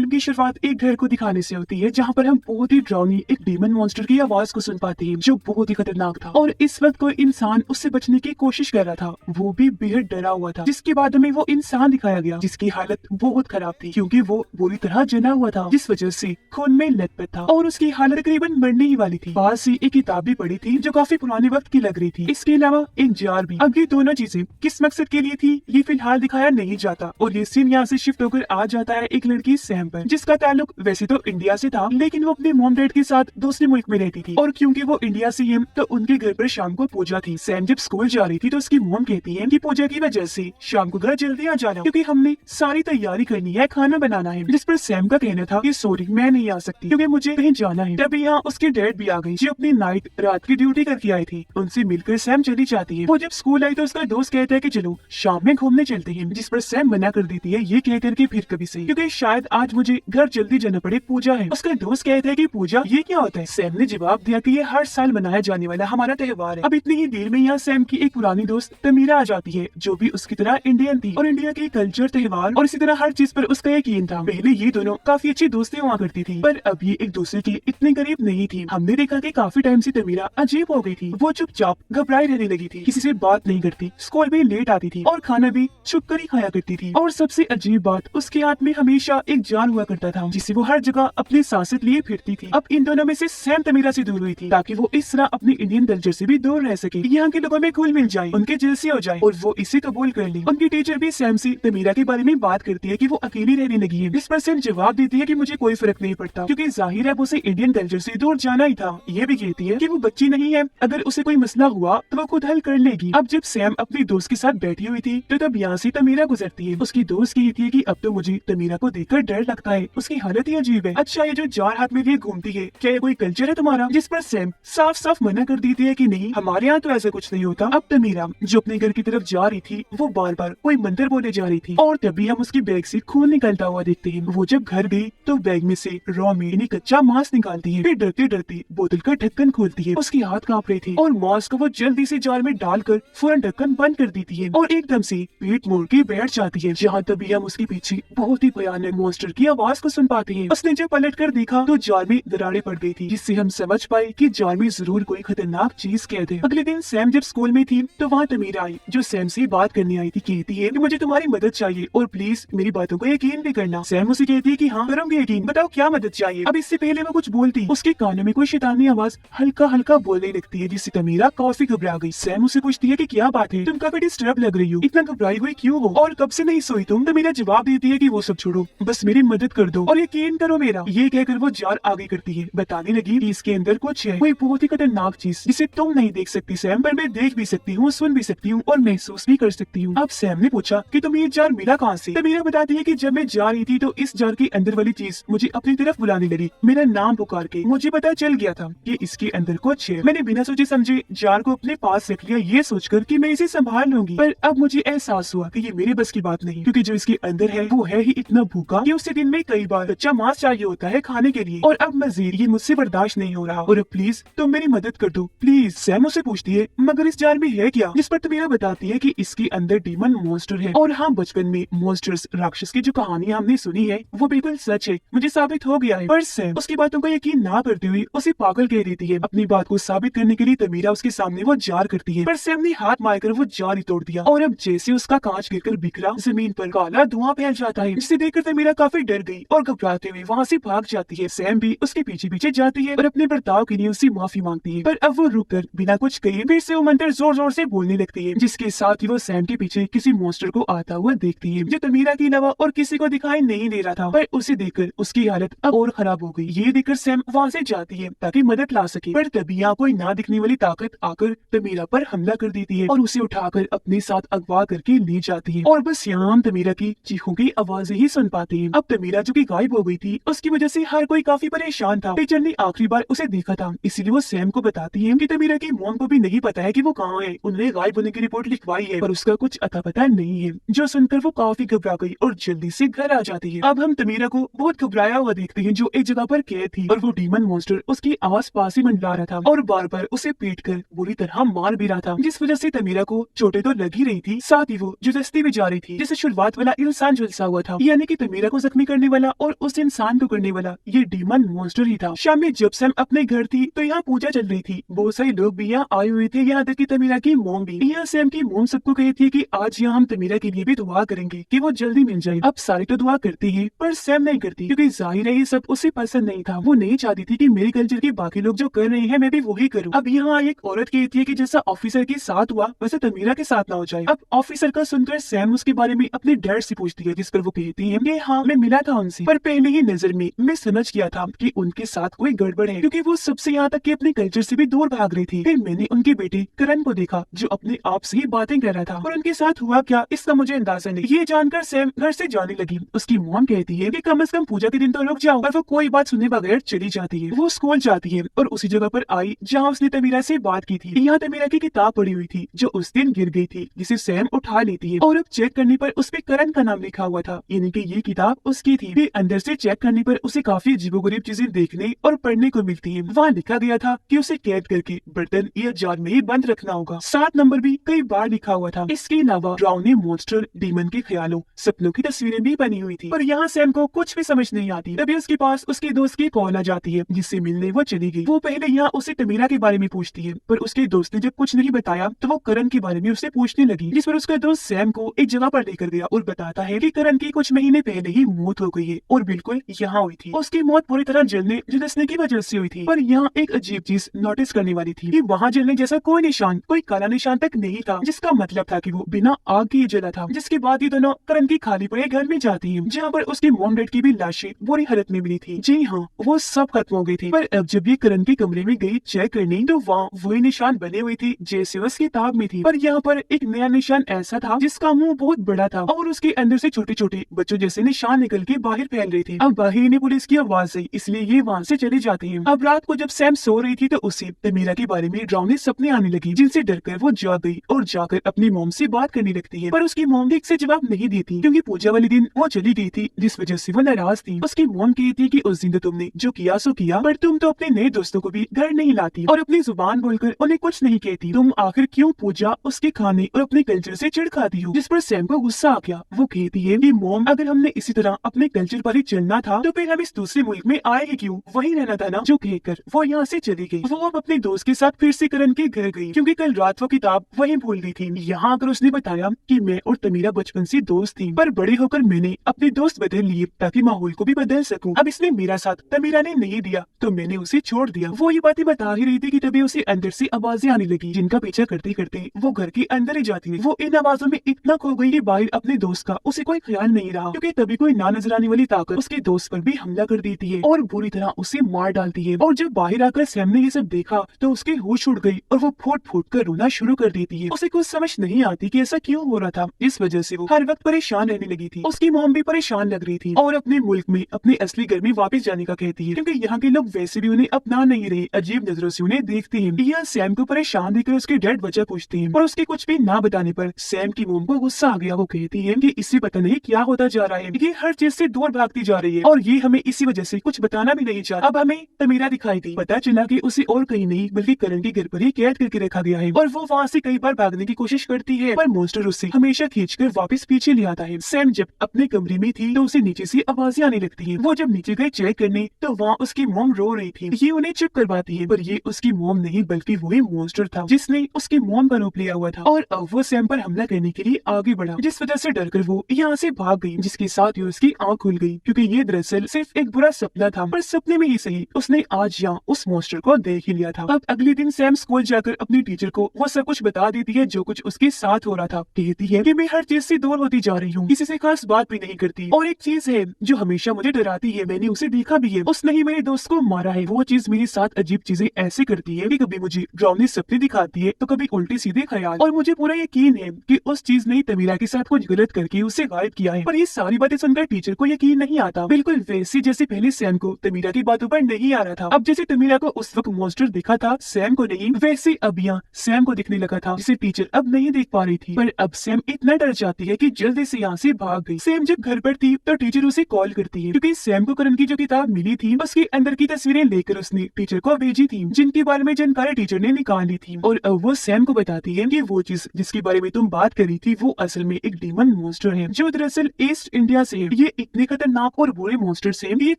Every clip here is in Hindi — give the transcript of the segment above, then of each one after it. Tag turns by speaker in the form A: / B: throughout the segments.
A: फिल्म की शुरुआत एक घर को दिखाने से होती है जहाँ पर हम बहुत ही डरावनी एक डीमन मॉन्स्टर की आवाज को सुन पाते हैं जो बहुत ही खतरनाक था। और इस वक्त कोई इंसान उससे बचने की कोशिश कर रहा था, वो भी बेहद डरा हुआ था। जिसके बाद हमें वो इंसान दिखाया गया जिसकी हालत बहुत खराब थी क्योंकि वो बुरी तरह जना हुआ था, जिस वजह से खून में लथपथ था और उसकी हालत तकरीबन मरने ही वाली थी। पास ही एक किताब भी पड़ी थी जो काफी पुराने वक्त की लग रही थी। इसके अलावा एक जार भी। अब ये दोनों चीजें किस मकसद के लिए थी ये फिलहाल दिखाया नहीं जाता और ये सीन यहाँ से शिफ्ट होकर आ जाता है एक लड़की सैम पर, जिसका ताल्लुक वैसे तो इंडिया से था लेकिन वो अपने मॉम डैड के साथ दूसरे मुल्क में रहती थी। और क्योंकि वो इंडिया से है तो उनके घर पर शाम को पूजा थी। सैम जब स्कूल जा रही थी तो उसकी मॉम कहती है कि पूजा की वजह से शाम को घर जल्दी आ जाना क्योंकि हमने सारी तैयारी करनी है, खाना बनाना है। जिस पर सैम का कहना था कि सॉरी मैं नहीं आ सकती क्योंकि मुझे कहीं जाना है। तभी यहाँ उसके डैड भी आ गई जो अपनी रात की ड्यूटी करके आई थी। उनसे मिलकर सैम चली जाती है। वो जब स्कूल आई तो उसका दोस्त कहता है कि चलो शाम में घूमने चलते हैं, जिस पर सैम मना कर देती है ये कहकर कि फिर कभी सही क्योंकि शायद आज मुझे घर जल्दी जाना पड़े, पूजा है। उसका दोस्त कहता है कि पूजा ये क्या होता है। सैम ने जवाब दिया कि ये हर साल मनाया जाने वाला हमारा त्योहार है। अब इतनी ही देर में यहाँ सैम की एक पुरानी दोस्त तमीरा आ जाती है जो भी उसकी तरह इंडियन थी और इंडिया के कल्चर, त्योहार और इसी तरह हर चीज पर उसका यकीन था। पहले ये दोनों काफी अच्छी दोस्ती हुआ करती थी पर अब ये एक दूसरे के इतने करीब नहीं थी। हमने देखा कि काफी टाइम से तमीरा अजीब हो गई थी। वो चुपचाप घबराई रहने लगी थी, किसी से बात नहीं करती, स्कूल भी लेट आती थी और खाना भी छुप कर ही खाया करती थी। और सबसे अजीब बात, उसके हाथ में हमेशा एक जाल हुआ करता था जिसे वो हर जगह अपनी सांसें लिए फिरती थी। अब इन दोनों में से सैम तमीरा से दूर हुई थी ताकि वो इस तरह अपनी इंडियन कल्चर से भी दूर रह सके, यहाँ के लोगों में घुल मिल जाए, उनके जैसे हो जाए और वो इसे कबूल कर ले। उनकी टीचर भी सैम से तमीरा के बारे में बात करती है कि वो अकेली रहने लगी है। इस पर सैम जवाब देती है कि मुझे कोई फर्क नहीं पड़ता क्योंकि जाहिर है उसे इंडियन कल्चर से दूर जाना ही था। ये भी कहती है कि वो बच्ची नहीं है, अगर उसे कोई मसला हुआ तो वो खुद हल कर लेगी। अब जब सैम अपनी दोस्त के साथ बैठी हुई थी तो तब यहाँ से तमीरा गुजरती है। उसकी दोस्त कहती है कि अब तो मुझे तमीरा को देखकर डर लगता है, उसकी हालत ही अजीब है। अच्छा, ये जो जार हाथ में लिए घूमती है क्या ये कोई कल्चर है तुम्हारा। जिस पर सैम साफ साफ मना कर देती है कि नहीं, हमारे यहाँ तो ऐसा कुछ नहीं होता। अब तमीरा जो अपने घर की तरफ जा रही थी वो बार बार कोई मंत्र बोले जा रही थी और तभी हम उसकी बैग से खून निकलता हुआ देखते हैं। वो जब घर गई तो बैग में से रॉ मीट यानी कच्चा मांस निकालती है, फिर डरते डरते बोतल का ढक्कन खोलती है। उसके हाथ कांप रहे थे और मांस को वो जल्दी से जार में डालकर फौरन ढक्कन बंद कर देती है और एकदम से पेट मोड़ के बैठ जाती है। जहाँ तभी हम उसके पीछे बहुत ही भयानक मॉन्स्टर की आवाज को सुन पाते हैं। उसने जब पलट कर देखा तो जार में दरारें पड़ गई थी जिससे हम समझ पाए कि जार में जरूर कोई खतरनाक चीज कैद है। अगले दिन सैम जब स्कूल में थी तो वहाँ तमीरा आई जो सैम से बात करने आई थी। कहती है कि मुझे तुम्हारी मदद चाहिए और प्लीज मेरी बातों को यकीन भी करना। सैम उसे कहती है कि हाँ करूंगी यकीन, बताओ क्या मदद चाहिए। अब इससे पहले वो कुछ बोलती उसके कानों में कोई शैतानी आवाज हल्का हल्का बोलने लगती है जिससे तमीरा काफी घबरा गई। सैम उसे पूछती है कि क्या बात है, तुम काफी डिस्टर्ब लग रही हो, इतना घबराई हुई क्यों हो और कब से नहीं सोई तुम। तमीरा जवाब देती है कि वो सब छोड़ो, बस मेरी मदद कर दो और यकीन करो मेरा। ये कहकर वो जार आगे करती है, बताने लगी कि इसके अंदर कुछ है, कोई बहुत ही खतरनाक चीज जिसे तुम नहीं देख सकती सैम, पर मैं देख भी सकती हूँ, सुन भी सकती हूँ और महसूस भी कर सकती हूँ। अब सैम ने पूछा कि तुम ये जार मिला कहाँ से। तमीरा बताती है कि जब मैं जा रही थी तो इस जार के अंदर वाली चीज मुझे अपनी तरफ बुलाने लगी, मेरा नाम पुकार के। मुझे पता चल गया था कि इसके अंदर कुछ है। मैंने बिना सोचे समझे जार को अपने पास रख लिया ये सोचकर कि मैं इसे संभाल लूंगी, पर अब मुझे एहसास हुआ कि ये मेरे बस की बात नहीं क्योंकि जो इसके अंदर है वो है ही इतना भूखा कि उसे दिन में कई बार कच्चा मांस चाहिए होता है खाने के लिए और अब मजीद ये मुझसे बर्दाश्त नहीं हो रहा और प्लीज तुम मेरी मदद कर दो प्लीज। सैम उसे पूछती है मगर इस जार में है क्या, जिस पर तमीरा बताती है कि इसके अंदर डीमन मॉन्स्टर है। और हाँ, बचपन में मॉन्स्टर्स राक्षस की जो कहानी हमने सुनी है वो बिल्कुल सच है, मुझे साबित हो गया है। पर सैम उसकी बातों का यकीन ना करते हुए उसे पागल कह देती है। अपनी बात को साबित करने के लिए तमीरा उसके सामने वो जार करती है पर सैम ने हाथ मारकर वो जार ही तोड़ दिया और अब जैसे उसका कांच गिरकर बिखरा जमीन पर काला धुआं फैल जाता है, जिसे देखकर तमीरा काफी डर गई और घबराते हुए वहाँ से भाग जाती है। सैम भी उसके पीछे पीछे जाती है और अपने बर्ताव के लिए उससे माफी मांगती है, पर अब वो रुककर बिना कुछ कहे फिर से वो मंत्र जोर जोर से बोलने लगती है, जिसके साथ ही वो सैम के पीछे किसी मॉन्स्टर को आता हुआ देखती है जो तमीरा के अलावा और किसी को दिखाई नहीं दे रहा था। पर उसे देखकर उसकी हालत अब और खराब हो गई। ये देखकर सैम वहाँ से जाती है ताकि मदद ला सके, पर तभी यहाँ कोई ना दिखने वाली ताकत आकर तमीरा पर हमला कर देती है और उसे उठाकर अपने साथ अगवा करके ले जाती है। और बस यहाँ हम तमीरा की चीखों की आवाजें ही सुन पाते हैं। अब तमीरा जो कि गायब हो गई थी उसकी वजह से हर कोई काफी परेशान था। टीचर ने आखिरी बार उसे देखा था, इसीलिए वो सैम को बताती है कि तमीरा की मॉम को भी नहीं पता है कि वो कहाँ है। उन्होंने गायब होने की रिपोर्ट लिखवाई है पर उसका कुछ अता पता नहीं है, जो सुनकर वो काफी घबरा गई और जल्दी से घर आ जाती है। अब हम तमीरा को बहुत घबराया हुआ देखते हैं जो एक जगह पर कैद थी और वो डीमन मॉन्स्टर उसके आस पास ही मंडरा रहा था और बार बार उसे पीट कर बुरी तरह मार भी रहा था, जिस वजह से तमीरा को चोटें तो लग ही रही थी, साथ ही वो जुदस्ती भी जा रही थी जिसे शुरुआत वाला इंसान झुलसा हुआ था, यानी कि तमीरा को जख्मी करने वाला और उस इंसान को करने वाला ये डीमन मॉन्स्टर ही था। शाम में जब सैम अपने घर थी तो यहाँ पूजा चल रही थी। बहुत सारे लोग भी यहाँ आए हुए थे, यहाँ तक कि तमीरा की मोम भी। यहाँ सैम की मोम सबको कही थी कि आज यहाँ हम तमीरा के लिए भी दुआ करेंगे कि वो जल्दी मिल जाए। अब सारी तो दुआ करती है पर सैम नहीं करती, क्योंकि जाहिर है ये सब उसे पसंद नहीं था। वो नहीं चाहती थी कि मेरे कल्चर के बाकी लोग जो कर रहे हैं मैं भी वही करूँ। अब यहाँ एक औरत कहती है कि जैसा ऑफिसर के साथ हुआ वैसे तमीरा के साथ ना हो जाए। अब ऑफिसर का सुनकर सैम उसके बारे में अपने डैड से पूछती है, जिस पर वो कहती है कि हाँ मैं मिला था उनसे, पर पहले ही नजर में मैं समझ गया था कि उनके साथ कोई गड़बड़ है, क्योंकि वो सबसे यहाँ तक कि अपने कल्चर से भी दूर भाग रही थी। फिर मैंने उनके बेटे करण को देखा जो अपने आप से ही बातें कर रहा था, और उनके साथ हुआ क्या इसका मुझे अंदाजा नहीं। ये जानकर सैम घर से जाने लगी। उसकी मॉम कहती है कि कम से कम पूजा के दिन तो रुक जाओ, पर वो कोई बात सुने बगैर चली जाती है। वो स्कूल जाती है और उसी जगह पर आई जहाँ उसने तमीरा से बात की थी। यहाँ तमीरा की किताब पड़ी हुई थी जो उस दिन गिर गई थी, जिसे सैम उठा लेती है और अब चेक करने पर उस पे करण का नाम लिखा हुआ था, यानी कि ये किताब उसकी थी। फिर अंदर से चेक करने पर उसे काफी अजीबोगरीब चीजें देखने और पढ़ने को मिलती है। वहाँ लिखा गया था कि उसे कैद करके बर्तन या जार में ही बंद रखना होगा। 7 नंबर भी कई बार लिखा हुआ था। इसके अलावा डरावने मॉन्स्टर, डीमन के ख्यालों, सपनों की तस्वीरें भी बनी हुई थी। पर यहाँ सैम को कुछ भी समझ नहीं आती। तभी उसके पास उसके दोस्त की कॉल आ जाती है, जिससे मिलने वो चली गई। वो पहले यहाँ उसे तमीरा के बारे में पूछती है, पर उसके दोस्त ने जब कुछ नहीं बताया तो वो करण के बारे में उससे पूछने लगी, जिस पर उसका दोस्त सैम को एक जगह पर लेकर गया और बताता है कि करण की कुछ महीने पहले ही मौत हो गई है और बिल्कुल यहाँ हुई थी। उसकी मौत पूरी तरह जलने झुलसने की वजह से हुई थी। पर यहाँ एक अजीब चीज नोटिस करने वाली थी कि वहाँ जलने जैसा कोई निशान, कोई काला निशान तक नहीं था, जिसका मतलब था कि वो बिना आग के जला था। जिसके बाद ये दोनों करण की खाली पड़े घर में जाती है, जहाँ पर उसकी मॉम डैड की भी लाशें बुरी हालत में मिली थी। जी हाँ, वो सब खत्म हो गई थी। पर अब जब ये करण के कमरे में गई चेक करने तो वहाँ वही निशान बने हुए थे जैसे उस किताब में थी। पर यहाँ पर एक नया निशान ऐसा था जिसका मुंह बहुत बड़ा था और उसके अंदर से छोटे छोटे बच्चों जैसे निशान निकल के बाहर फैल रहे थे। अब बाहर ने पुलिस की आवाज आई, इसलिए ये वहाँ से चले जाते हैं। अब रात को जब सैम सो रही थी तो उसे तमीरा के बारे में डरावने सपने आने लगी, जिनसे डरकर वो जाग गई और जाकर अपनी मॉम से बात करने लगती है। पर उसकी मॉम ठीक से जवाब नहीं देती, क्योंकि पूजा वाले दिन वो चली गई थी, जिस वजह से वो नाराज थी। उसकी मॉम कहती है कि उस दिन तो तुमने जो किया सो किया, पर तुम तो अपने नए दोस्तों को भी घर नहीं लाती और अपनी जुबान बोलकर उन्हें कुछ नहीं कहती। तुम आखिर क्यों पूजा, उसके खाने और अपने कल्चर से चिढ़ खाती हो? जिस पर सैम को गुस्सा आ गया। वो कहती है कि मॉम, अगर हमने इसी तरह अपने कल्चर पर ही चलना था तो फिर हम इस दूसरे मुल्क में आए ही क्यों? वही रहना था ना। जो कहकर वो यहाँ से चली गई। वो अब अपने दोस्त के साथ फिर से करण के घर गई, क्योंकि कल रात वो किताब वहीं भूल गई थी। यहाँ आकर उसने बताया कि मैं और तमीरा बचपन से दोस्त थी, पर बड़े होकर मैंने अपने दोस्त बदल लिए ताकि माहौल को भी बदल सकूं। अब इसने मेरा साथ तमीरा ने नहीं दिया तो मैंने उसे छोड़ दिया। वो ये बातें बता ही रही थी कि तभी उसे अंदर से आवाजें आने लगी, जिनका पीछा करते करते वो घर के अंदर ही जाती है। वो इन आवाजों में इतना खो गई कि बाहर अपने दोस्त का उसे कोई ख्याल नहीं रहा, क्योंकि तभी कोई ना नजर आने वाली ताकत उसके दोस्त पर भी हमला कर देती है और बुरी तरह उसे मार डालती है। और जब बाहर आकर सैम ने ये सब देखा तो उसके होश उड़ गई और वो फूट फूट कर रोना शुरू कर देती है। उसे कुछ समझ नहीं आती कि ऐसा क्यों हो रहा था। इस वजह से वो हर वक्त परेशान रहने लगी थी। उसकी मॉम भी परेशान लग रही थी और अपने मुल्क में अपने असली घर में वापस जाने का कहती है, क्योंकि यहाँ के लोग वैसे भी उन्हें अपना नहीं रहे, अजीब नजरों से उन्हें देखते हैं। यह सैम को परेशान देखकर उसके डैड वजह पूछते हैं, और उसके कुछ भी ना बताने पर सैम की मॉम को गुस्सा आ गया। वो कहती है कि इससे पता नहीं क्या होता जा रहा है, ये हर चीज से दूर भागती जा रही है और ये हमें इसी वजह से कुछ बताना भी नहीं चाहता। अब हमें तमीरा दिखाई दी, पता चला कि उसे और कहीं नहीं बल्कि करण के घर पर ही कैद करके रखा गया है और वो वहाँ से कई बार भागने की कोशिश करती है, पर मॉन्स्टर उसे हमेशा खींचकर वापस पीछे ले आता है। सैम जब अपने कमरे में थी तो उसे नीचे से आवाजें आने लगती है। वो जब नीचे गए चेक करने तो वहाँ उसकी मॉम रो रही थी। ये उन्हें चुप करवाती है, पर ये उसकी मॉम नहीं बल्कि वही मॉन्स्टर था जिसने उसकी मॉम का रूप लिया हुआ था और अब वो सैम पर हमला करने के लिए आगे बढ़ा, जिस वजह से डरकर वो यहाँ से भाग गई, जिसके साथ ही उसकी आंख खुल गई, क्योंकि ये दरअसल सिर्फ एक बुरा सपना था। पर सपने में ही सही उसने आज यहाँ उस मॉन्स्टर को देख ही लिया था। अब अगले दिन सैम स्कूल जाकर अपनी टीचर को वो सब कुछ बता देती है जो कुछ उसके साथ हो रहा था। कहती है कि मैं हर चीज से दूर होती जा रही हूँ, किसी से खास बात भी नहीं करती, और एक चीज है जो हमेशा मुझे डराती है, मैंने उसे देखा भी है, उसने ही मेरे दोस्त को मारा है। वो चीज मेरे साथ अजीब चीजें ऐसे करती है कि कभी मुझे डरावनी सपने दिखाती है तो कभी उल्टे सीधे ख्याल, और मुझे पूरा यकीन है कि उस चीज ने तमीरा के साथ कुछ गलत करके उसे गायब किया है। पर ये सारी बातें सुनकर टीचर को यकीन नहीं आता, बिल्कुल वैसे जैसे पहले सैम को तमीरा की बातों पर नहीं आ रहा था। अब जैसे तमीरा को उस वक्त मॉन्स्टर दिखा था सैम को नहीं, वैसे अब यहाँ सैम को दिखने लगा था, जिसे टीचर अब नहीं देख पा रही थी। पर अब सैम इतना डर जाती है कि जल्दी से यहाँ से भाग गई। सैम जब घर पर थी तो टीचर उसे कॉल करती है, क्योंकि सैम को करण की जो किताब मिली थी उसके अंदर की तस्वीरें लेकर उसने टीचर को भेजी थी, जिनके बारे में जानकारी टीचर ने निकाल ली थी। और अब वो सैम को बताती है कि वो चीज जिसके बारे में तुम बात करी थी वो असल में एक डीमन मॉन्स्टर है, जो दरअसल ईस्ट इंडिया से है। ये इतने खतरनाक और बुरे मॉन्स्टर से ये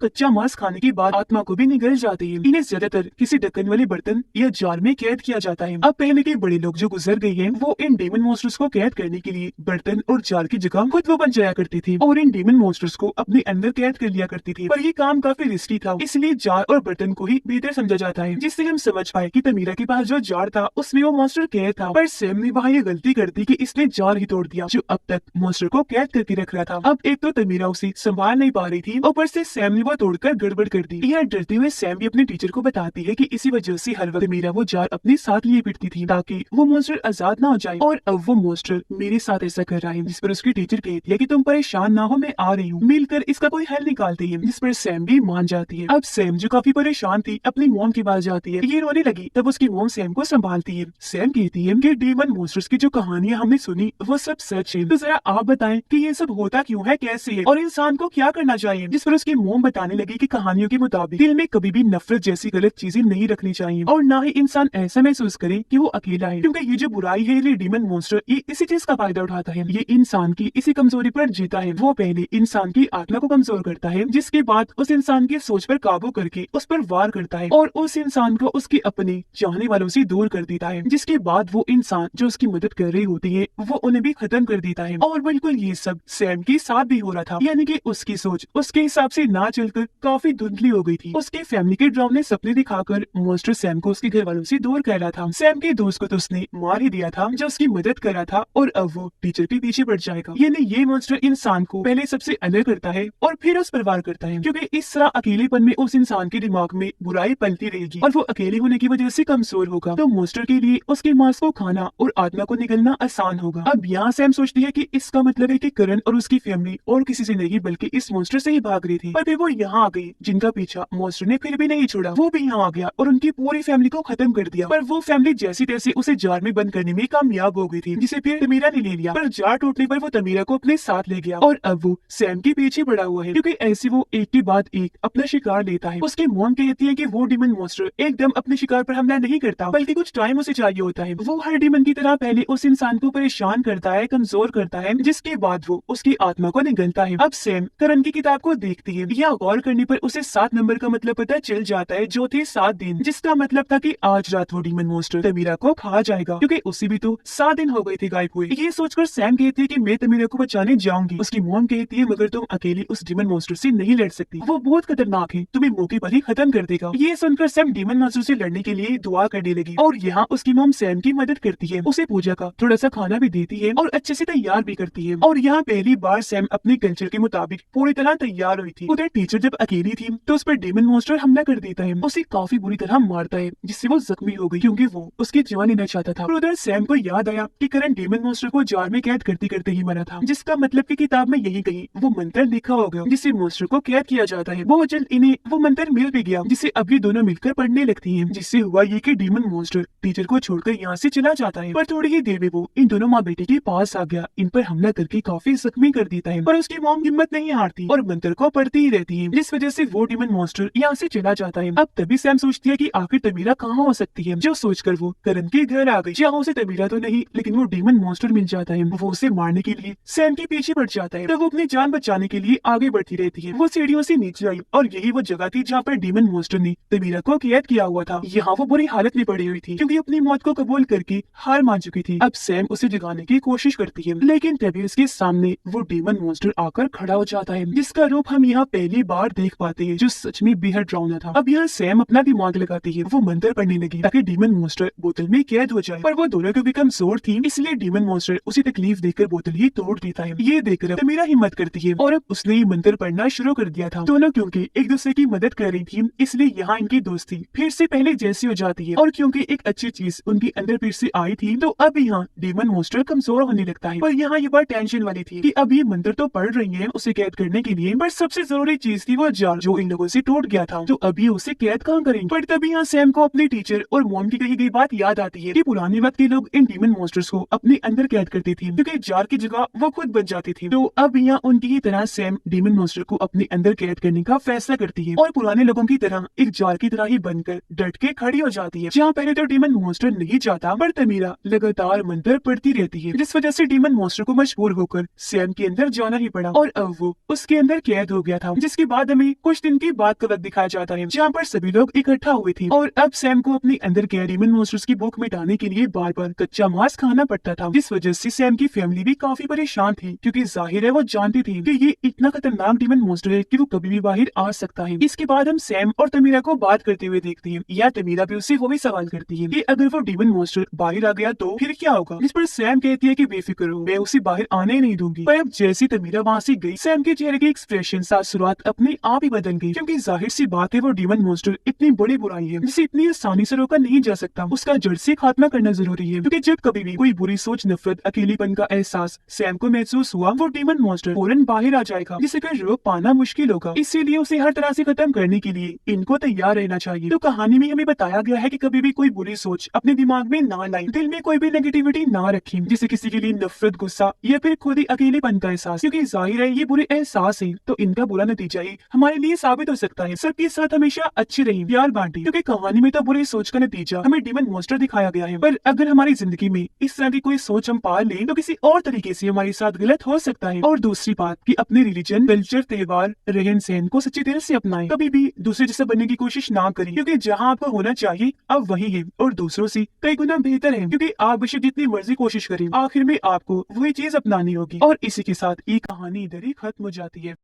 A: कच्चा मांस खाने के बाद आत्मा को भी निगल जाती है। इन्हें ज्यादातर किसी ढक्कन वाले बर्तन या जार में कैद किया जाता है। अब पहले के बड़े लोग जो गुजर गए हैं वो इन डेमन मॉन्स्टर्स को कैद करने के लिए बर्तन और जार की जगह खुद वो बन जाया करती थी और इन डेमन मॉन्स्टर्स को अपने अंदर कैद कर लिया करती थी। पर ये काम काफी रिस्की था, इसलिए जार और बर्तन को ही बेहतर समझा जाता है, जिससे हम समझ पाए कि तमीरा के पास जो जार था उसमें वो मॉन्स्टर कैद था। पर सैम ने वहाँ ये गलती कर दी कि इसने जार ही तोड़ दिया जो अब तक मॉन्स्टर को कैद करके रख रहा था। अब एक तो तमीरा उसे संभाल नहीं पा रही थी, ऊपर से सैम ने वो तोड़कर गड़बड़ कर दी। यह डरते हुए सैम भी अपने टीचर को बताती है कि इसी वजह से हर वक्त तमीरा वो जार अपने साथ लिए फिरती थी ताकि वो मॉन्स्टर आजाद ना हो जाए, और अब वो मॉन्स्टर मेरे साथ ऐसा कर रहा है। जिस पर उसकी टीचर कहती है कि तुम परेशान ना हो, मैं आ रही हूँ, मिलकर इसका कोई हल निकालते हैं, जिस पर सैम भी मान जाती है। अब सैम जो काफी परेशान थी अपनी मॉम के पास जाती है। ये रोने लगी तब उसकी मॉम सैम को संभालती है। सैम कहती है कि डेमन मॉन्स्टर्स की जो कहानियां हमने सुनी वो सब सच है, तो जरा आप बताएं कि ये सब होता क्यों है, कैसे है और इंसान को क्या करना चाहिए। जिस पर उसकी मॉम बताने लगी कि कहानियों के मुताबिक दिल में कभी भी नफरत जैसी गलत चीजें नहीं रखनी चाहिए और ना ही इंसान ऐसा महसूस करे कि वो अकेला है, क्योंकि ये जो बुराई है, ये डेमन मॉन्स्टर ये इसी चीज का फायदा उठाता है। ये इंसान की इसी कमजोरी पर जीता है। वो पहले इंसान की आत्मा को कमजोर करता है, जिसके बाद उस इंसान की सोच पर काबू करके उस पर वार करता है और उस इंसान को उसके अपने चाहने वालों से दूर कर देता है, जिसके बाद वो इंसान जो उसकी मदद कर रही होती है वो उन्हें भी खत्म कर देता है। और बिल्कुल ये सब सैम के साथ भी हो रहा था, यानी कि उसकी सोच उसके हिसाब से ना चलकर काफी धुंधली हो गई थी। उसके फैमिली के डरावने सपने दिखाकर मॉन्स्टर सैम को उसके घर वालों से दूर कर रहा था। सैम के दोस्त को तो उसने मार ही दिया था जो उसकी मदद कर रहा था, और अब वो टीचर के पीछे बढ़ जाएगा। यानी ये मॉन्स्टर इंसान को पहले सबसे अलग करता है और फिर उस पर वार करता है, क्योंकि इस तरह अकेलेपन में उस इंसान के दिमाग में बुराई पलती रहेगी और वो अकेले होने की वजह से कमजोर होगा। तो मॉन्स्टर के लिए उसके मांस को खाना और आत्मा को निगलना आसान होगा। अब यहाँ सैम सोचती है कि इसका मतलब है कि करण और उसकी फैमिली और किसी से नहीं बल्कि इस मॉन्स्टर से ही भाग रही थी। पर फिर वो यहाँ आ गई जिनका पीछा मॉन्स्टर ने फिर भी नहीं छोड़ा। वो भी यहाँ आ गया और उनकी पूरी फैमिली को खत्म कर दिया। पर वो फैमिली जैसी तैसी उसे जार में बंद करने में कामयाब हो गई थी, जिसे फिर तमीरा ने ले लिया। पर जार टूटने पर वो तमीरा को अपने साथ ले गया और अब वो सैम के पीछे पड़ा हुआ है, क्योंकि ऐसे वो एक के बाद एक अपना शिकार लेता है। उसकी मॉम कहती है कि वो डीमन मॉन्स्टर एकदम अपने शिकार पर हमला नहीं करता, बल्कि कुछ टाइम उसे चाहिए होता है। वो हर डीमन की तरह पहले उस इंसान को परेशान करता है, कमजोर करता है, जिसके बाद वो उसकी आत्मा को निगलता है। अब सैम करण की किताब को देखती है। यह गौर करने पर उसे 7 नंबर का मतलब पता चल जाता है, जो थे 7 दिन, जिसका मतलब था कि आज रात वो डीमन मॉन्स्टर तमीरा को खा जाएगा, क्योंकि उसे भी तो 7 दिन हो गए थे गायब हुए। ये सोचकर सैम कहती है कि मैं तमीरा को बचाने जाऊंगी। उसकी मॉम कहती है मगर तुम अकेली उस डीमन मॉन्स्टर से नहीं लड़ सकती, वो बहुत खतरनाक है, तुम्हें मौके पर ही खत्म कर देगा। ये सुनकर सैम डीमन मॉन्स्टर से लड़ने के लिए दुआ करने लगी और यहाँ उसकी मॉम सैम की मदद करती है, उसे पूजा का थोड़ा सा खाना भी देती है और अच्छे से तैयार भी करती है। और यहाँ पहली बार सैम अपने कल्चर के मुताबिक पूरी तरह तैयार हुई थी। उधर टीचर जब अकेली थी तो उस पर डेमन मॉन्स्टर हमला कर देता है, उसे काफी बुरी तरह मारता है, जिससे वो जख्मी हो गई क्योंकि वो उसकी जान लेना चाहता था। और उधर सैम को याद आया कि करण डेमन मॉन्स्टर को जार में कैद करते करते ही मरा था, जिसका मतलब की किताब में यही कहीं वो मंत्र लिखा होगा जिससे मॉन्स्टर को कैद किया जाता है। वो जल्द इन्हें वो मंत्र मिल भी गया, जिसे अब ये दोनों मिलकर पढ़ने लगती है, जिससे हुआ ये कि डेमन मॉन्स्टर टीचर को छोड़कर यहाँ से चला जाता है। पर थोड़ी ही देर में वो इन दोनों माँ बेटे के पास आ गया, इन पर हमला करके काफी जख्मी कर देता है। पर उसकी मॉम हिम्मत नहीं हारती और मंत्र को पढ़ती ही रहती है, जिस वजह से वो डेमन मॉन्स्टर यहाँ से चला जाता है। अब तभी सैम सोचती है कि आखिर तमीरा कहाँ हो सकती है, जो सोचकर वो करण के घर आ गई, जहाँ उसे तमीरा तो नहीं लेकिन वो डेमन मॉन्स्टर मिल जाता है। वो उसे मारने के लिए सैम के पीछे बढ़ जाता है, तो वो अपनी जान बचाने के लिए आगे बढ़ती रहती है। वो सीढ़ियों से नीचे आई और यही वो जगह थी जहाँ पर डेमन मॉन्स्टर ने तमीरा को कैद किया हुआ था। यहाँ वो बुरी हालत में पड़ी हुई थी क्योंकि अपनी मौत को कबूल करके हार मान चुकी थी। अब सैम उसे जगाने की कोशिश करती है, लेकिन तभी उसके सामने वो डेमन मॉन्स्टर आकर खड़ा हो जाता है, जिसका रूप हम यहाँ पहली बार देख पाते हैं, जो सच में बेहद डरावना था। अब यहाँ सैम अपना दिमाग लगाती है, वो मंत्र पढ़ने लगी ताकि डेमन मॉन्स्टर बोतल में कैद हो जाए। पर वो दोनों क्योंकि कमजोर थी, इसलिए डेमन मॉन्स्टर उसे तकलीफ देकर बोतल ही तोड़ देता है। ये देखकर तमीरा हिम्मत करती है और अब उसने ये मंत्र पढ़ना शुरू कर दिया था। दोनों क्योंकि एक दूसरे की मदद कर रही थी, इसलिए यहाँ इनकी दोस्ती फिर से पहले जैसी हो जाती है। और क्योंकि एक अच्छी चीज उनके अंदर फिर से आई थी, तो अब यहाँ डेमन मॉन्स्टर कमजोर होने लगता है। पर यहाँ ये बात टेंशन वाली थी कि अब ये मंत्र तो पढ़ रही है उसे कैद करने के लिए, पर सबसे जरूरी चीज थी वो जार जो इन लोगों से टूट गया था, तो अभी उसे कैद कहाँ करेंगे। पर तभी यहाँ सैम को अपने टीचर और मॉम की कही गई बात याद आती है कि पुराने वक्त के लोग इन डेमन मॉन्स्टर्स को अपने अंदर कैद करते थे, क्योंकि जार की जगह वो खुद बच जाती थी। तो अब यहाँ उनकी ही तरह सैम डेमन मॉन्स्टर को अपने अंदर कैद करने का फैसला करती है और पुराने लोगों की तरह एक जार की तरह ही बनकर डट के खड़ी हो जाती है। जहाँ पहले तो डेमन मॉन्स्टर नहीं चाहता, पर तमीरा लगातार मंत्र पढ़ती रहती है, जिस वजह से डेमन मॉन्स्टर को मजबूर होकर सैम के अंदर जाना ही पड़ा। और अब अब वो उसके अंदर कैद हो गया था, जिसके बाद हमें कुछ दिन के बाद का वक्त दिखाया जाता है जहाँ पर सभी लोग इकट्ठा हुए थे और अब सैम को अपने अंदर के डीमन मॉन्स्टर्स की भूख मिटाने के लिए बार बार कच्चा मांस खाना पड़ता था, जिस वजह से सैम की फैमिली भी काफी परेशान थी क्योंकि जाहिर है वो जानती थी कि ये इतना खतरनाक डीमन मॉन्स्टर है कि वो कभी भी बाहर आ सकता है। इसके बाद हम सैम और तमीरा को बात करते हुए देखते हैं, या तमीरा भी उससे वही सवाल करती है कि अगर वो डीमन मॉन्स्टर बाहर आ गया तो फिर क्या होगा, जिस पर सैम कहती है कि बेफिक्र हो, मैं उसे बाहर आने नहीं दूंगी। पर अब जैसी तमीरा वहाँ से गई, सैम के चेहरे के एक्सप्रेशन शुरुआत अपने आप ही बदल गई, क्योंकि जाहिर सी बात है वो डीमन मॉन्स्टर इतनी बड़ी बुराई है जिसे इतनी आसानी से रोका नहीं जा सकता, उसका जड़ से खात्मा करना जरूरी है। क्योंकि जब कभी भी कोई बुरी सोच, नफरत, अकेलेपन का एहसास सैम को महसूस हुआ, वो डीमन मॉन्स्टर फौरन बाहर आ जाएगा, जिसे फिर रोक पाना मुश्किल होगा। इसीलिए उसे हर तरह से खत्म करने के लिए इनको तैयार रहना चाहिए। तो कहानी में हमें बताया गया है कि कभी भी कोई बुरी सोच अपने दिमाग में ना लाएं, दिल में कोई भी नेगेटिविटी ना रखें, जिसे किसी के लिए नफरत, गुस्सा या फिर खुद ही अकेलेपन का एहसास, क्योंकि जाहिर है ये बुरे एहसास है तो इनका बुरा नतीजा ही हमारे लिए साबित हो सकता है। सबके साथ हमेशा अच्छे रहें, प्यार बांटें, क्योंकि कहानी में तो बुरी सोच का नतीजा हमें डीमन मॉन्स्टर दिखाया गया है, पर अगर हमारी जिंदगी में इस तरह की कोई सोच हम पाल लें तो किसी और तरीके से हमारे साथ गलत हो सकता है। और दूसरी बात कि अपने रिलीजन, कल्चर, त्योहार, रहन सहन को सच्चे दिल से अपनाएं, कभी भी दूसरे जैसा बनने की कोशिश ना करें, क्योंकि जहाँ आपको होना चाहिए अब वही है और दूसरों से कई गुना बेहतर है, क्योंकि आप बेशक जितनी मर्जी कोशिश करें आखिर में आपको वही चीज अपनानी होगी। और इसी के साथ ये कहानी इधर ही खत्म हो जाती है।